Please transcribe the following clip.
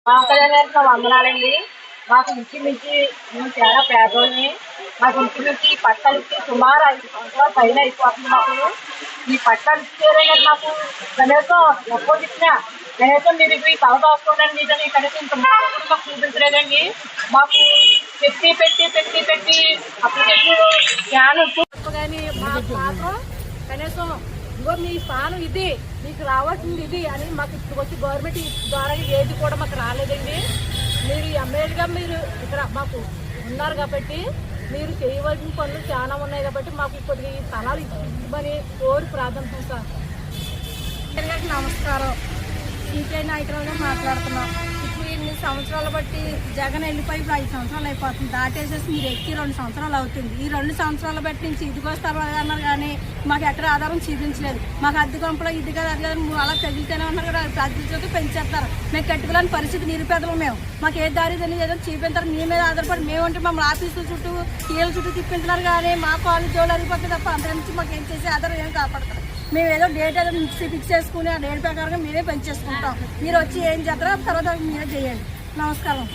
కళ్యాణ వందనాలండి. మాకు ఇంచుమించి మేము చాలా పేదోళ్ళని. మాకు ఇంచుమించి ఈ పట్టాలకి సుమారు 5 సంవత్సరాల పైన అయిపోతుంది. మాకు ఈ పట్టాలు ఇచ్చేదే కదా మాకు కనీసం ఎక్కువ ఇచ్చినా కనీసం మీరు ఈ తల దాచుకోవడానికి మీదని కనీసం ఇంత మాకు మాకు చూపించలేదండి. మాకు పెట్టి పెట్టి పెట్టి పెట్టి అప్లికేషన్ జ్ఞానం కానీ మాకు మాత్రం కనీసం ఇంకో మీ స్థానం ఇది, మీకు రావాల్సింది ఇది అని మాకు ఇప్పుడు వచ్చి గవర్నమెంట్ ద్వారా ఏది కూడా మాకు రాలేదండి. మీరు ఎమ్మెల్యేగా మీరు ఇక్కడ మాకు ఉన్నారు కాబట్టి మీరు చేయవలసిన పనులు చాలా ఉన్నాయి కాబట్టి మాకు ఇప్పుడు ఈ స్థలాలు ఇవ్వమని కోరి ప్రార్థన సార్. నమస్కారం. సీకే నాయకులుగా మాట్లాడుతున్నాం. ఇప్పుడు ఇన్ని సంవత్సరాలు బట్టి జగన్ వెళ్ళిపోయి ఇప్పుడు 5 సంవత్సరాలు అయిపోతుంది. దాటేసేసి మీరు ఎక్కి 2 సంవత్సరాలు అవుతుంది. ఈ 2 సంవత్సరాల బట్టి నుంచి ఇదిగో స్థలాలు అన్నారు కానీ మాకు ఎక్కడ ఆధారం చూపించలేదు. మాకు అద్దె కొంపలో ఇది కదా అది కదా అలా తగిలితేనే ఉన్నారు కదా, అద్దెతో పెంచేస్తారు. మేము కట్టుకోలేని పరిస్థితి నిరుపేదలు. మాకు ఏ దారి తెలియదు చూపించారు. మీ మీద ఆధారపడి మేమంటే మమ్మల్ని ఆఫీసుల చుట్టూ కీళ్ళ చుట్టూ తిప్పించున్నారు కానీ మా కాలేజ్ జోలు అరిగిపోతుంది తప్ప అంతకు నుంచి మాకు ఏం చేసే ఆధారం ఏం కాపాడతారు. మేము ఏదో డేట్ ఏదో ఫిక్స్ చేసుకుని ఆ డేట్ ప్రకారంగా మేమే పనిచేసుకుంటాం. మీరు వచ్చి ఏం చేస్తారో తర్వాత మీరే చేయండి. నమస్కారం.